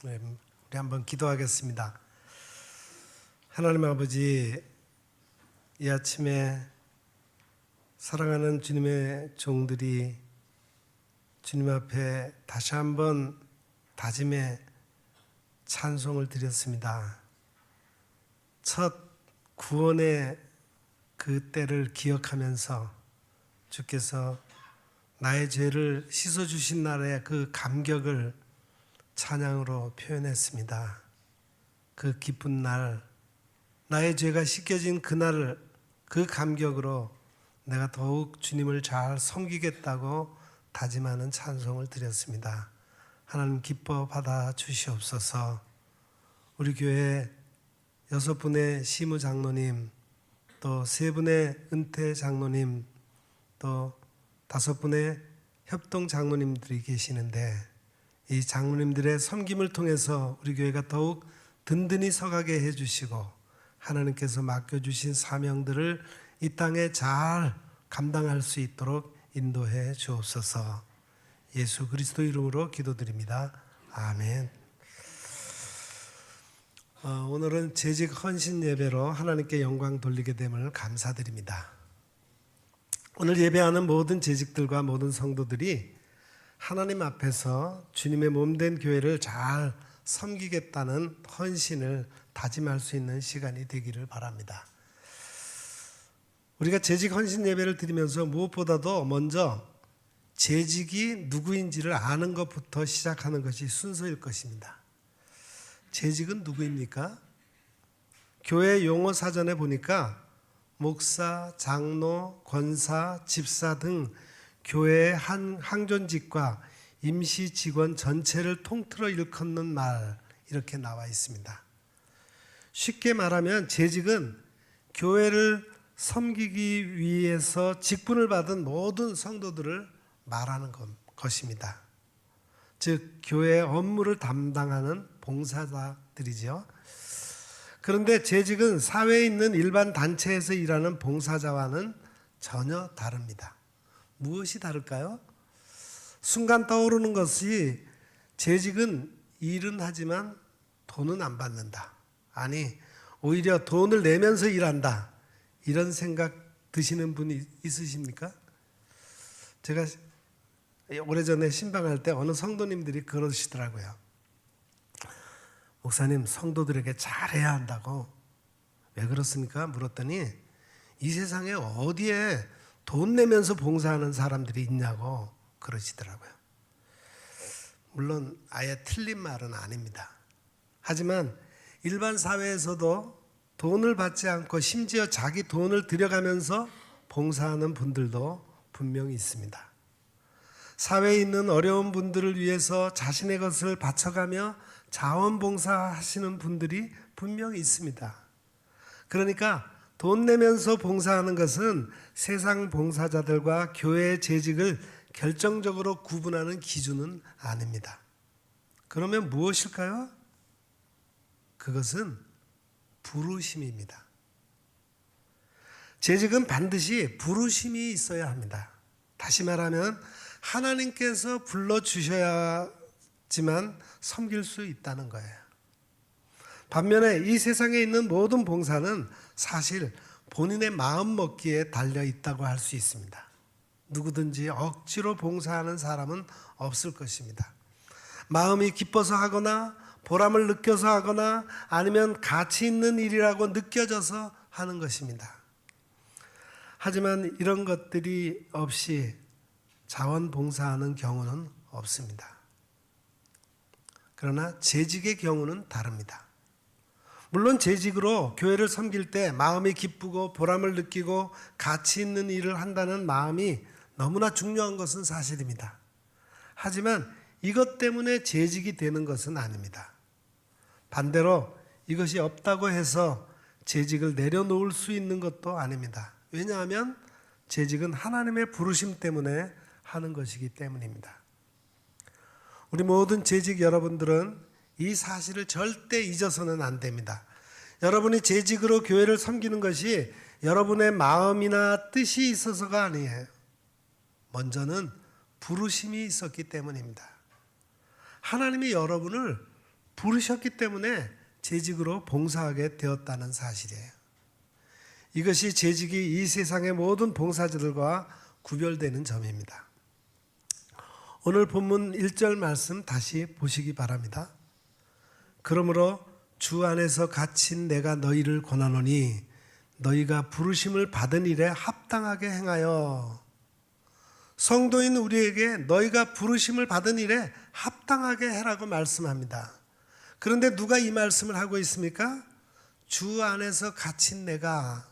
네, 우리 한번 기도하겠습니다. 하나님 아버지, 이 아침에 사랑하는 주님의 종들이 주님 앞에 다시 한번 다짐의 찬송을 드렸습니다. 첫 구원의 그 때를 기억하면서 주께서 나의 죄를 씻어주신 날의 그 감격을 찬양으로 표현했습니다. 그 기쁜 날, 나의 죄가 씻겨진 그날을 그 감격으로 내가 더욱 주님을 잘 섬기겠다고 다짐하는 찬송을 드렸습니다. 하나님 기뻐 받아 주시옵소서. 우리 교회 6분의 시무 장로님, 또 3분의 은퇴 장로님, 또 5분의 협동 장로님들이 계시는데 이 장로님들의 섬김을 통해서 우리 교회가 더욱 든든히 서가게 해주시고 하나님께서 맡겨주신 사명들을 이 땅에 잘 감당할 수 있도록 인도해 주옵소서. 예수 그리스도 이름으로 기도드립니다. 아멘. 오늘은 재직 헌신 예배로 하나님께 영광 돌리게 됨을 감사드립니다. 오늘 예배하는 모든 재직들과 모든 성도들이 하나님 앞에서 주님의 몸된 교회를 잘 섬기겠다는 헌신을 다짐할 수 있는 시간이 되기를 바랍니다. 우리가 재직 헌신 예배를 드리면서 무엇보다도 먼저 재직이 누구인지를 아는 것부터 시작하는 것이 순서일 것입니다. 재직은 누구입니까? 교회 용어 사전에 보니까 목사, 장로, 권사, 집사 등 교회의 항존직과 임시 직원 전체를 통틀어 일컫는 말, 이렇게 나와 있습니다. 쉽게 말하면 재직은 교회를 섬기기 위해서 직분을 받은 모든 성도들을 말하는 것입니다. 즉 교회의 업무를 담당하는 봉사자들이죠. 그런데 재직은 사회에 있는 일반 단체에서 일하는 봉사자와는 전혀 다릅니다. 무엇이 다를까요? 순간 떠오르는 것이 재직은 일은 하지만 돈은 안 받는다. 아니, 오히려 돈을 내면서 일한다. 이런 생각 드시는 분이 있으십니까? 제가 오래전에 신방할 때 어느 성도님들이 그러시더라고요. 목사님, 성도들에게 잘해야 한다고. 왜 그렇습니까? 물었더니 이 세상에 어디에 돈 내면서 봉사하는 사람들이 있냐고 그러시더라고요. 물론 아예 틀린 말은 아닙니다. 하지만 일반 사회에서도 돈을 받지 않고 심지어 자기 돈을 들여가면서 봉사하는 분들도 분명히 있습니다. 사회에 있는 어려운 분들을 위해서 자신의 것을 바쳐가며 자원봉사하시는 분들이 분명히 있습니다. 그러니까 돈 내면서 봉사하는 것은 세상 봉사자들과 교회의 재직을 결정적으로 구분하는 기준은 아닙니다. 그러면 무엇일까요? 그것은 부르심입니다. 재직은 반드시 부르심이 있어야 합니다. 다시 말하면 하나님께서 불러주셔야지만 섬길 수 있다는 거예요. 반면에 이 세상에 있는 모든 봉사는 사실 본인의 마음 먹기에 달려 있다고 할 수 있습니다. 누구든지 억지로 봉사하는 사람은 없을 것입니다. 마음이 기뻐서 하거나 보람을 느껴서 하거나 아니면 가치 있는 일이라고 느껴져서 하는 것입니다. 하지만 이런 것들이 없이 자원봉사하는 경우는 없습니다. 그러나 재직의 경우는 다릅니다. 물론 재직으로 교회를 섬길 때 마음이 기쁘고 보람을 느끼고 가치 있는 일을 한다는 마음이 너무나 중요한 것은 사실입니다. 하지만 이것 때문에 재직이 되는 것은 아닙니다. 반대로 이것이 없다고 해서 재직을 내려놓을 수 있는 것도 아닙니다. 왜냐하면 재직은 하나님의 부르심 때문에 하는 것이기 때문입니다. 우리 모든 재직 여러분들은 이 사실을 절대 잊어서는 안 됩니다. 여러분이 재직으로 교회를 섬기는 것이 여러분의 마음이나 뜻이 있어서가 아니에요. 먼저는 부르심이 있었기 때문입니다. 하나님이 여러분을 부르셨기 때문에 재직으로 봉사하게 되었다는 사실이에요. 이것이 재직이 이 세상의 모든 봉사자들과 구별되는 점입니다. 오늘 본문 1절 말씀 다시 보시기 바랍니다. 그러므로 주 안에서 갇힌 내가 너희를 권하노니 너희가 부르심을 받은 일에 합당하게 행하여. 성도인 우리에게 너희가 부르심을 받은 일에 합당하게 해라고 말씀합니다. 그런데 누가 이 말씀을 하고 있습니까? 주 안에서 갇힌 내가.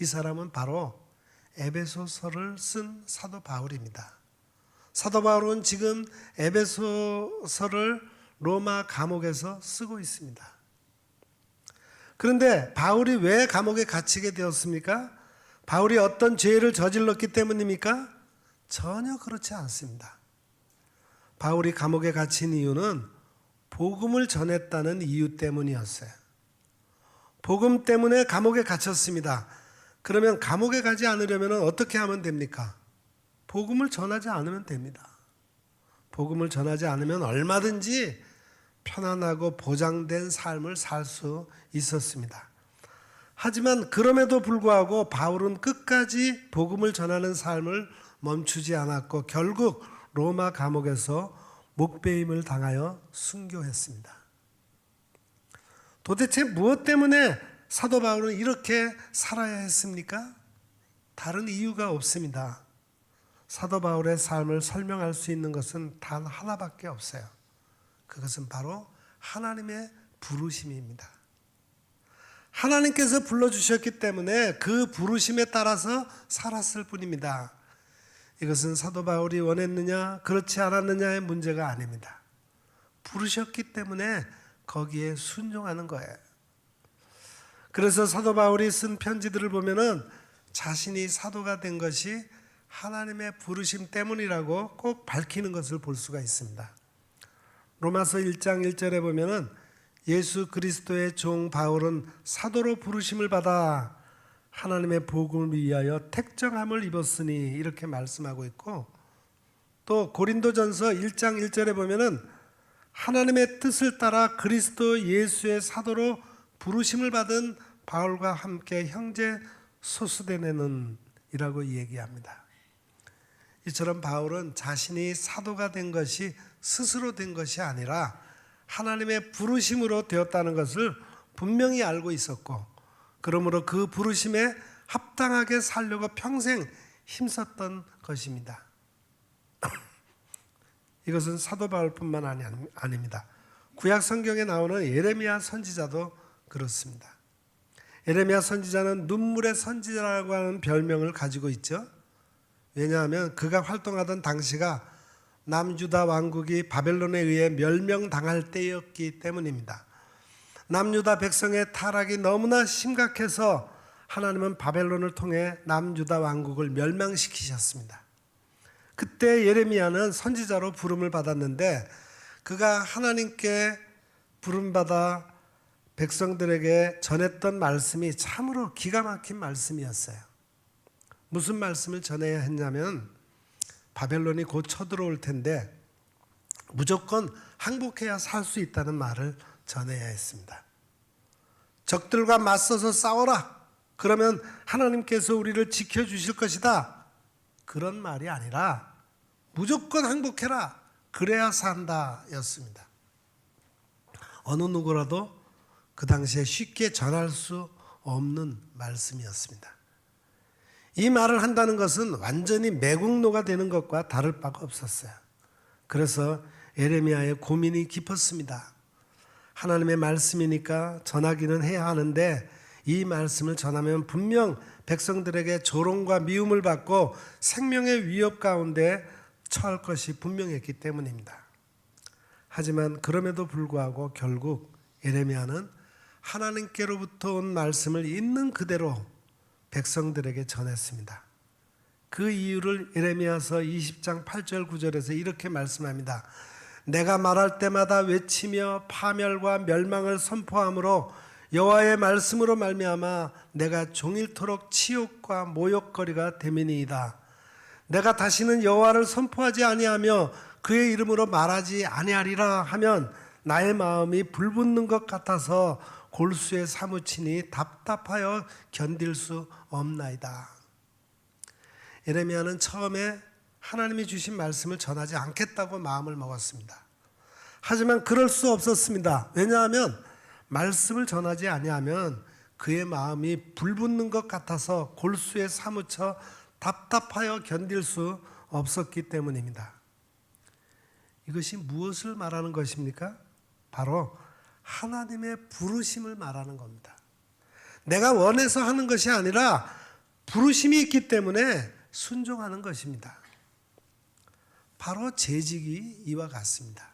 이 사람은 바로 에베소서를 쓴 사도 바울입니다. 사도 바울은 지금 에베소서를 로마 감옥에서 쓰고 있습니다. 그런데 바울이 왜 감옥에 갇히게 되었습니까? 바울이 어떤 죄를 저질렀기 때문입니까? 전혀 그렇지 않습니다. 바울이 감옥에 갇힌 이유는 복음을 전했다는 이유 때문이었어요. 복음 때문에 감옥에 갇혔습니다. 그러면 감옥에 가지 않으려면 어떻게 하면 됩니까? 복음을 전하지 않으면 됩니다. 복음을 전하지 않으면 얼마든지 편안하고 보장된 삶을 살 수 있었습니다. 하지만 그럼에도 불구하고 바울은 끝까지 복음을 전하는 삶을 멈추지 않았고 결국 로마 감옥에서 목배임을 당하여 순교했습니다. 도대체 무엇 때문에 사도 바울은 이렇게 살아야 했습니까? 다른 이유가 없습니다. 사도 바울의 삶을 설명할 수 있는 것은 단 하나밖에 없어요. 그것은 바로 하나님의 부르심입니다. 하나님께서 불러주셨기 때문에 그 부르심에 따라서 살았을 뿐입니다. 이것은 사도 바울이 원했느냐 그렇지 않았느냐의 문제가 아닙니다. 부르셨기 때문에 거기에 순종하는 거예요. 그래서 사도 바울이 쓴 편지들을 보면은 자신이 사도가 된 것이 하나님의 부르심 때문이라고 꼭 밝히는 것을 볼 수가 있습니다. 로마서 1장 1절에 보면은 예수 그리스도의 종 바울은 사도로 부르심을 받아 하나님의 복음을 위하여 택정함을 입었으니 이렇게 말씀하고 있고, 또 고린도전서 1장 1절에 보면은 하나님의 뜻을 따라 그리스도 예수의 사도로 부르심을 받은 바울과 함께 형제 소수되네는 이라고 얘기합니다. 이처럼 바울은 자신이 사도가 된 것이 스스로 된 것이 아니라 하나님의 부르심으로 되었다는 것을 분명히 알고 있었고, 그러므로 그 부르심에 합당하게 살려고 평생 힘썼던 것입니다. 이것은 사도 바울뿐만 아닙니다. 구약 성경에 나오는 예레미야 선지자도 그렇습니다. 예레미야 선지자는 눈물의 선지자라고 하는 별명을 가지고 있죠. 왜냐하면 그가 활동하던 당시가 남유다 왕국이 바벨론에 의해 멸명당할 때였기 때문입니다. 남유다 백성의 타락이 너무나 심각해서 하나님은 바벨론을 통해 남유다 왕국을 멸망시키셨습니다. 그때 예레미야는 선지자로 부름을 받았는데 그가 하나님께 부름받아 백성들에게 전했던 말씀이 참으로 기가 막힌 말씀이었어요. 무슨 말씀을 전해야 했냐면 바벨론이 곧 쳐들어올 텐데 무조건 항복해야 살 수 있다는 말을 전해야 했습니다. 적들과 맞서서 싸워라. 그러면 하나님께서 우리를 지켜주실 것이다. 그런 말이 아니라 무조건 항복해라. 그래야 산다 였습니다. 어느 누구라도 그 당시에 쉽게 전할 수 없는 말씀이었습니다. 이 말을 한다는 것은 완전히 매국노가 되는 것과 다를 바가 없었어요. 그래서 예레미야의 고민이 깊었습니다. 하나님의 말씀이니까 전하기는 해야 하는데 이 말씀을 전하면 분명 백성들에게 조롱과 미움을 받고 생명의 위협 가운데 처할 것이 분명했기 때문입니다. 하지만 그럼에도 불구하고 결국 예레미야는 하나님께로부터 온 말씀을 있는 그대로 백성들에게 전했습니다. 그 이유를 예레미야서 20장 8절 9절에서 이렇게 말씀합니다. 내가 말할 때마다 외치며 파멸과 멸망을 선포함으로 여호와의 말씀으로 말미암아 내가 종일토록 치욕과 모욕거리가 됨이니이다. 내가 다시는 여호와를 선포하지 아니하며 그의 이름으로 말하지 아니하리라 하면 나의 마음이 불붙는 것 같아서 골수에 사무치니 답답하여 견딜 수 없나이다. 예레미야는 처음에 하나님이 주신 말씀을 전하지 않겠다고 마음을 먹었습니다. 하지만 그럴 수 없었습니다. 왜냐하면 말씀을 전하지 아니하면 그의 마음이 불붙는 것 같아서 골수에 사무쳐 답답하여 견딜 수 없었기 때문입니다. 이것이 무엇을 말하는 것입니까? 바로 하나님의 부르심을 말하는 겁니다. 내가 원해서 하는 것이 아니라 부르심이 있기 때문에 순종하는 것입니다. 바로 재직이 이와 같습니다.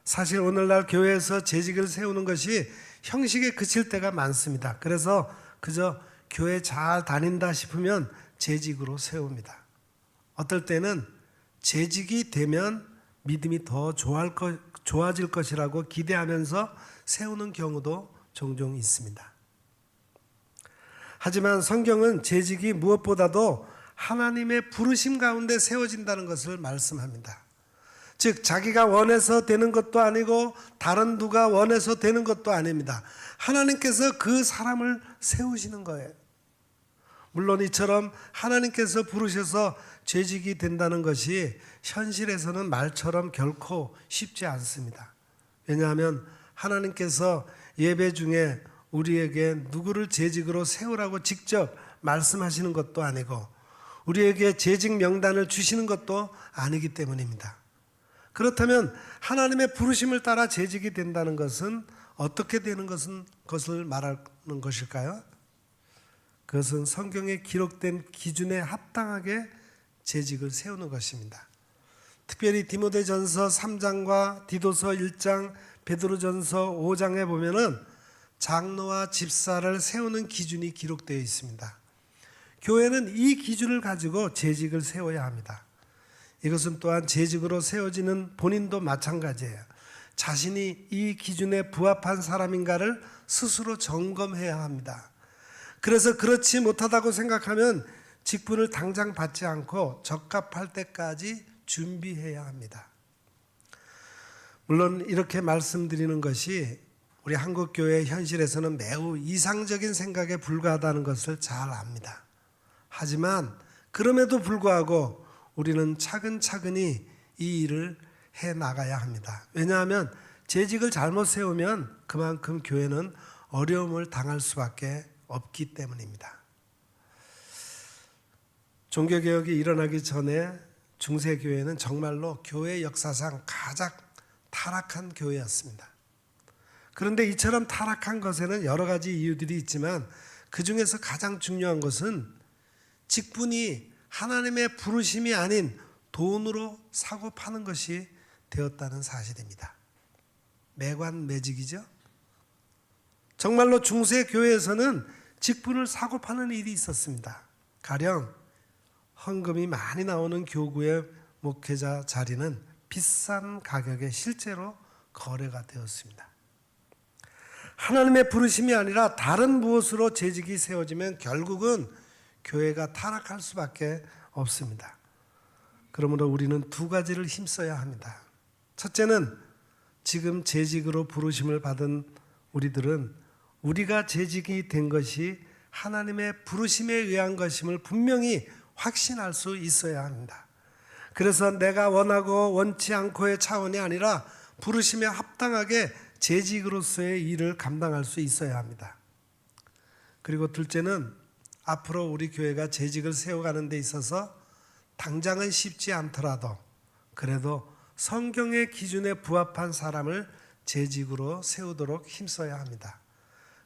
사실 오늘날 교회에서 재직을 세우는 것이 형식에 그칠 때가 많습니다. 그래서 그저 교회 잘 다닌다 싶으면 재직으로 세웁니다. 어떨 때는 재직이 되면 믿음이 더 좋아질 것이라고 기대하면서 세우는 경우도 종종 있습니다. 하지만 성경은 재직이 무엇보다도 하나님의 부르심 가운데 세워진다는 것을 말씀합니다. 즉 자기가 원해서 되는 것도 아니고 다른 누가 원해서 되는 것도 아닙니다. 하나님께서 그 사람을 세우시는 거예요. 물론 이처럼 하나님께서 부르셔서 재직이 된다는 것이 현실에서는 말처럼 결코 쉽지 않습니다. 왜냐하면 하나님께서 예배 중에 우리에게 누구를 재직으로 세우라고 직접 말씀하시는 것도 아니고 우리에게 재직 명단을 주시는 것도 아니기 때문입니다. 그렇다면 하나님의 부르심을 따라 재직이 된다는 것은 어떻게 되는 것을 말하는 것일까요? 그것은 성경에 기록된 기준에 합당하게 재직을 세우는 것입니다. 특별히 디모데전서 3장과 디도서 1장, 베드로전서 5장에 보면은 장로와 집사를 세우는 기준이 기록되어 있습니다. 교회는 이 기준을 가지고 재직을 세워야 합니다. 이것은 또한 재직으로 세워지는 본인도 마찬가지예요. 자신이 이 기준에 부합한 사람인가를 스스로 점검해야 합니다. 그래서 그렇지 못하다고 생각하면 직분을 당장 받지 않고 적합할 때까지 준비해야 합니다. 물론 이렇게 말씀드리는 것이 우리 한국교회 현실에서는 매우 이상적인 생각에 불과하다는 것을 잘 압니다. 하지만 그럼에도 불구하고 우리는 차근차근히 이 일을 해나가야 합니다. 왜냐하면 재직을 잘못 세우면 그만큼 교회는 어려움을 당할 수밖에 없기 때문입니다. 종교개혁이 일어나기 전에 중세교회는 정말로 교회 역사상 가장 타락한 교회였습니다. 그런데 이처럼 타락한 것에는 여러 가지 이유들이 있지만 그 중에서 가장 중요한 것은 직분이 하나님의 부르심이 아닌 돈으로 사고 파는 것이 되었다는 사실입니다. 매관매직이죠. 정말로 중세교회에서는 직분을 사고 파는 일이 있었습니다. 가령 헌금이 많이 나오는 교구의 목회자 자리는 비싼 가격에 실제로 거래가 되었습니다. 하나님의 부르심이 아니라 다른 무엇으로 재직이 세워지면 결국은 교회가 타락할 수밖에 없습니다. 그러므로 우리는 두 가지를 힘써야 합니다. 첫째는 지금 재직으로 부르심을 받은 우리들은 우리가 재직이 된 것이 하나님의 부르심에 의한 것임을 분명히 확신할 수 있어야 합니다. 그래서 내가 원하고 원치 않고의 차원이 아니라 부르심에 합당하게 재직으로서의 일을 감당할 수 있어야 합니다. 그리고 둘째는 앞으로 우리 교회가 재직을 세워가는 데 있어서 당장은 쉽지 않더라도 그래도 성경의 기준에 부합한 사람을 재직으로 세우도록 힘써야 합니다.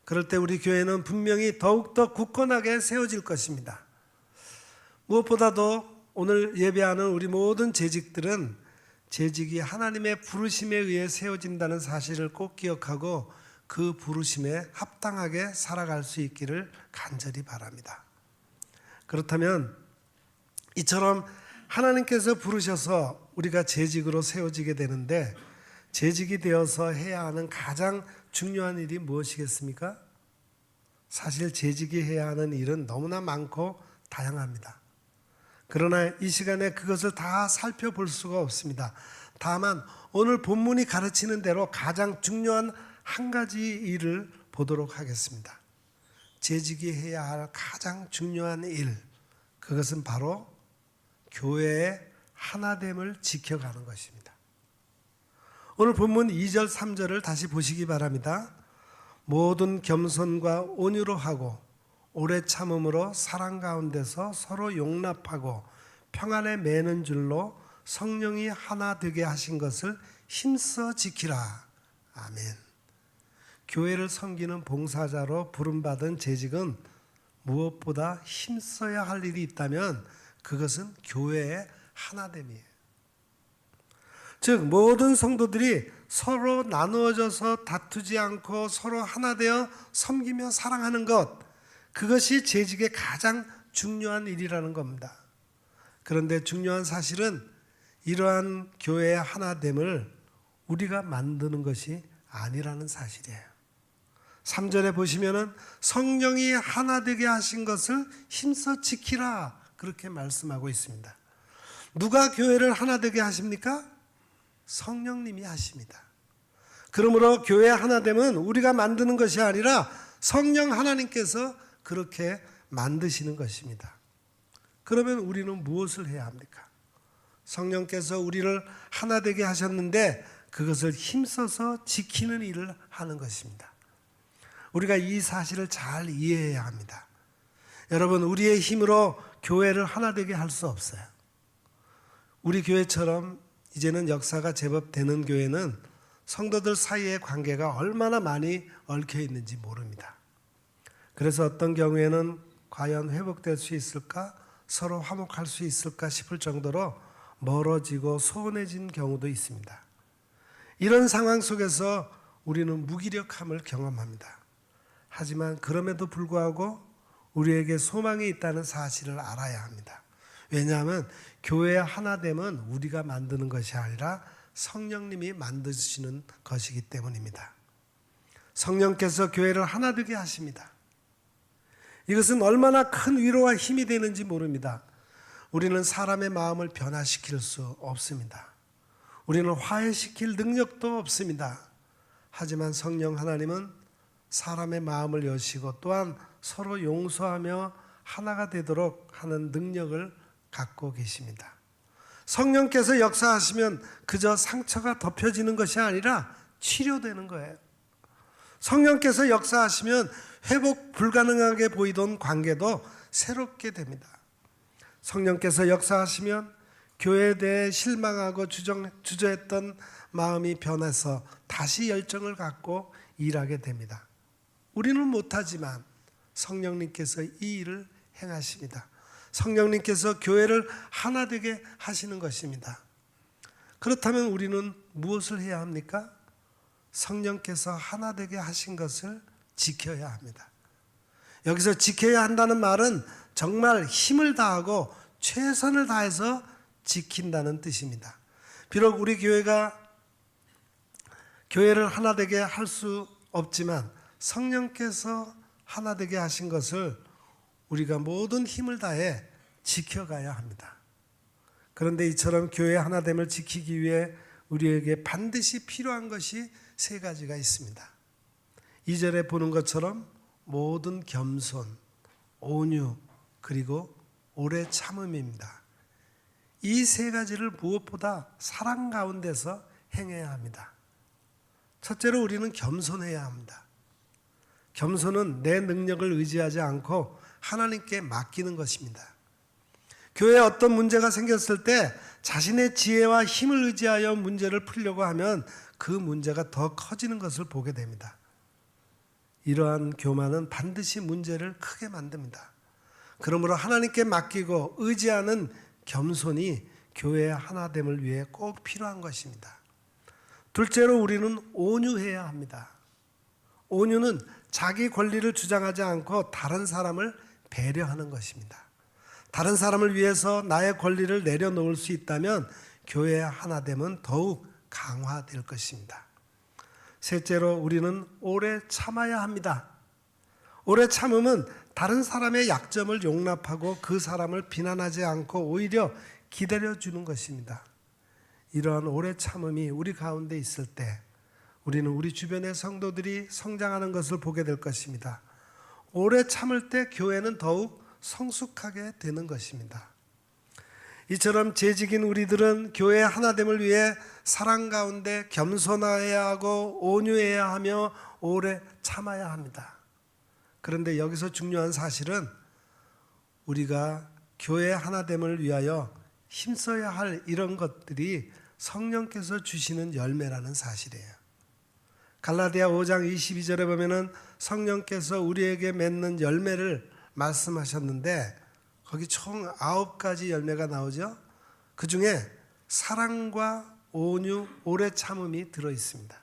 그럴 때 우리 교회는 분명히 더욱더 굳건하게 세워질 것입니다. 무엇보다도 오늘 예배하는 우리 모든 재직들은 재직이 하나님의 부르심에 의해 세워진다는 사실을 꼭 기억하고 그 부르심에 합당하게 살아갈 수 있기를 간절히 바랍니다. 그렇다면 이처럼 하나님께서 부르셔서 우리가 재직으로 세워지게 되는데 재직이 되어서 해야 하는 가장 중요한 일이 무엇이겠습니까? 사실 재직이 해야 하는 일은 너무나 많고 다양합니다. 그러나 이 시간에 그것을 다 살펴볼 수가 없습니다. 다만 오늘 본문이 가르치는 대로 가장 중요한 한 가지 일을 보도록 하겠습니다. 재직이 해야 할 가장 중요한 일, 그것은 바로 교회의 하나됨을 지켜가는 것입니다. 오늘 본문 2절 3절을 다시 보시기 바랍니다. 모든 겸손과 온유로 하고 오래 참음으로 사랑 가운데서 서로 용납하고 평안에 매는 줄로 성령이 하나 되게 하신 것을 힘써 지키라. 아멘. 교회를 섬기는 봉사자로 부름받은 재직은 무엇보다 힘써야 할 일이 있다면 그것은 교회의 하나됨이에요. 즉 모든 성도들이 서로 나누어져서 다투지 않고 서로 하나 되어 섬기며 사랑하는 것, 그것이 재직의 가장 중요한 일이라는 겁니다. 그런데 중요한 사실은 이러한 교회의 하나됨을 우리가 만드는 것이 아니라는 사실이에요. 3절에 보시면은 성령이 하나 되게 하신 것을 힘써 지키라, 그렇게 말씀하고 있습니다. 누가 교회를 하나 되게 하십니까? 성령님이 하십니다. 그러므로 교회 하나됨은 우리가 만드는 것이 아니라 성령 하나님께서 그렇게 만드시는 것입니다. 그러면 우리는 무엇을 해야 합니까? 성령께서 우리를 하나 되게 하셨는데 그것을 힘써서 지키는 일을 하는 것입니다. 우리가 이 사실을 잘 이해해야 합니다. 여러분, 우리의 힘으로 교회를 하나 되게 할 수 없어요. 우리 교회처럼 이제는 역사가 제법 되는 교회는 성도들 사이의 관계가 얼마나 많이 얽혀 있는지 모릅니다. 그래서 어떤 경우에는 과연 회복될 수 있을까? 서로 화목할 수 있을까 싶을 정도로 멀어지고 소원해진 경우도 있습니다. 이런 상황 속에서 우리는 무기력함을 경험합니다. 하지만 그럼에도 불구하고 우리에게 소망이 있다는 사실을 알아야 합니다. 왜냐하면 교회의 하나됨은 우리가 만드는 것이 아니라 성령님이 만드시는 것이기 때문입니다. 성령께서 교회를 하나 되게 하십니다. 이것은 얼마나 큰 위로와 힘이 되는지 모릅니다. 우리는 사람의 마음을 변화시킬 수 없습니다. 우리는 화해시킬 능력도 없습니다. 하지만 성령 하나님은 사람의 마음을 여시고 또한 서로 용서하며 하나가 되도록 하는 능력을 갖고 계십니다. 성령께서 역사하시면 그저 상처가 덮여지는 것이 아니라 치료되는 거예요. 성령께서 역사하시면 회복 불가능하게 보이던 관계도 새롭게 됩니다. 성령께서 역사하시면 교회에 대해 실망하고 주저했던 마음이 변해서 다시 열정을 갖고 일하게 됩니다. 우리는 못하지만 성령님께서 이 일을 행하십니다. 성령님께서 교회를 하나 되게 하시는 것입니다. 그렇다면 우리는 무엇을 해야 합니까? 성령께서 하나 되게 하신 것을 지켜야 합니다. 여기서 지켜야 한다는 말은 정말 힘을 다하고 최선을 다해서 지킨다는 뜻입니다. 비록 우리 교회가 교회를 하나 되게 할 수 없지만 성령께서 하나 되게 하신 것을 우리가 모든 힘을 다해 지켜가야 합니다. 그런데 이처럼 교회 하나됨을 지키기 위해 우리에게 반드시 필요한 것이 세 가지가 있습니다. 2절에 보는 것처럼 모든 겸손, 온유, 그리고 오래 참음입니다. 이 세 가지를 무엇보다 사랑 가운데서 행해야 합니다. 첫째로 우리는 겸손해야 합니다. 겸손은 내 능력을 의지하지 않고 하나님께 맡기는 것입니다. 교회에 어떤 문제가 생겼을 때 자신의 지혜와 힘을 의지하여 문제를 풀려고 하면 그 문제가 더 커지는 것을 보게 됩니다. 이러한 교만은 반드시 문제를 크게 만듭니다. 그러므로 하나님께 맡기고 의지하는 겸손이 교회의 하나됨을 위해 꼭 필요한 것입니다. 둘째로 우리는 온유해야 합니다. 온유는 자기 권리를 주장하지 않고 다른 사람을 배려하는 것입니다. 다른 사람을 위해서 나의 권리를 내려놓을 수 있다면 교회의 하나됨은 더욱 강화될 것입니다. 셋째로 우리는 오래 참아야 합니다. 오래 참음은 다른 사람의 약점을 용납하고 그 사람을 비난하지 않고 오히려 기다려주는 것입니다. 이러한 오래 참음이 우리 가운데 있을 때 우리는 우리 주변의 성도들이 성장하는 것을 보게 될 것입니다. 오래 참을 때 교회는 더욱 성숙하게 되는 것입니다. 이처럼 재직인 우리들은 교회의 하나됨을 위해 사랑 가운데 겸손해야 하고 온유해야 하며 오래 참아야 합니다. 그런데 여기서 중요한 사실은 우리가 교회의 하나됨을 위하여 힘써야 할 이런 것들이 성령께서 주시는 열매라는 사실이에요. 갈라디아 5장 22절에 보면은 성령께서 우리에게 맺는 열매를 말씀하셨는데 거기 총 9가지 열매가 나오죠. 그 중에 사랑과 온유, 오래 참음이 들어 있습니다.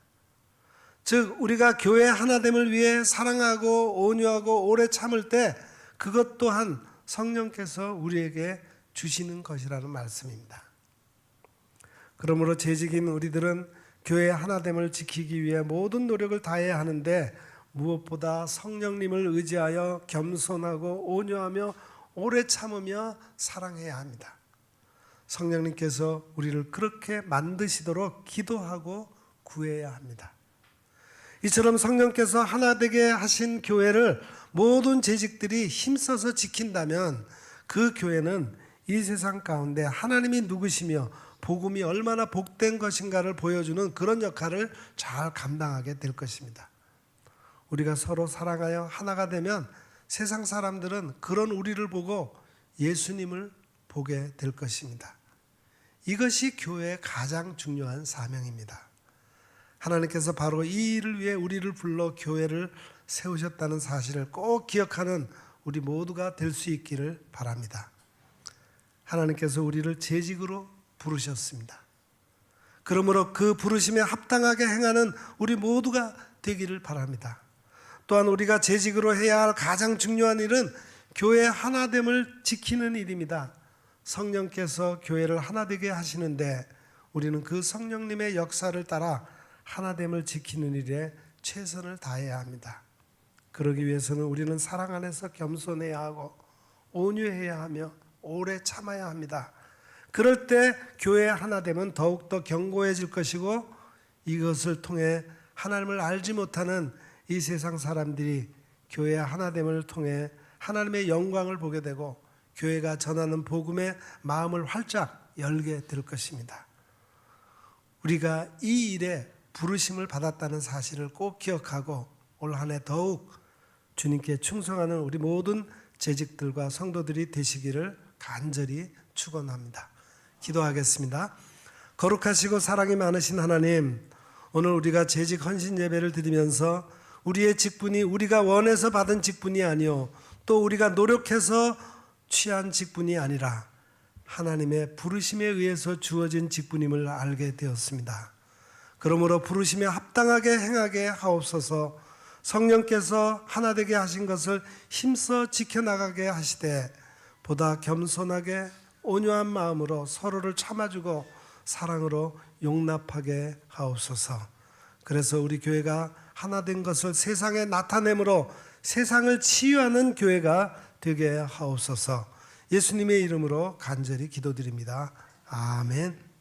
즉 우리가 교회 하나됨을 위해 사랑하고 온유하고 오래 참을 때 그것 또한 성령께서 우리에게 주시는 것이라는 말씀입니다. 그러므로 재직인 우리들은 교회 하나됨을 지키기 위해 모든 노력을 다해야 하는데 무엇보다 성령님을 의지하여 겸손하고 온유하며 오래 참으며 사랑해야 합니다. 성령님께서 우리를 그렇게 만드시도록 기도하고 구해야 합니다. 이처럼 성령께서 하나 되게 하신 교회를 모든 재직들이 힘써서 지킨다면 그 교회는 이 세상 가운데 하나님이 누구시며 복음이 얼마나 복된 것인가를 보여주는 그런 역할을 잘 감당하게 될 것입니다. 우리가 서로 사랑하여 하나가 되면 세상 사람들은 그런 우리를 보고 예수님을 보게 될 것입니다. 이것이 교회의 가장 중요한 사명입니다. 하나님께서 바로 이 일을 위해 우리를 불러 교회를 세우셨다는 사실을 꼭 기억하는 우리 모두가 될 수 있기를 바랍니다. 하나님께서 우리를 재직으로 부르셨습니다. 그러므로 그 부르심에 합당하게 행하는 우리 모두가 되기를 바랍니다. 또한 우리가 재직으로 해야 할 가장 중요한 일은 교회 하나됨을 지키는 일입니다. 성령께서 교회를 하나되게 하시는데 우리는 그 성령님의 역사를 따라 하나됨을 지키는 일에 최선을 다해야 합니다. 그러기 위해서는 우리는 사랑 안에서 겸손해야 하고 온유해야 하며 오래 참아야 합니다. 그럴 때 교회의 하나됨은 더욱더 견고해질 것이고 이것을 통해 하나님을 알지 못하는 이 세상 사람들이 교회의 하나됨을 통해 하나님의 영광을 보게 되고 교회가 전하는 복음에 마음을 활짝 열게 될 것입니다. 우리가 이 일에 부르심을 받았다는 사실을 꼭 기억하고 올 한 해 더욱 주님께 충성하는 우리 모든 재직들과 성도들이 되시기를 간절히 축원합니다. 기도하겠습니다. 거룩하시고 사랑이 많으신 하나님, 오늘 우리가 재직 헌신 예배를 드리면서 우리의 직분이 우리가 원해서 받은 직분이 아니요 또 우리가 노력해서 취한 직분이 아니라 하나님의 부르심에 의해서 주어진 직분임을 알게 되었습니다. 그러므로 부르심에 합당하게 행하게 하옵소서. 성령께서 하나 되게 하신 것을 힘써 지켜나가게 하시되 보다 겸손하게 온유한 마음으로 서로를 참아주고 사랑으로 용납하게 하옵소서. 그래서 우리 교회가 하나 된 것을 세상에 나타내므로 세상을 치유하는 교회가 되게 하옵소서. 예수님의 이름으로 간절히 기도드립니다. 아멘.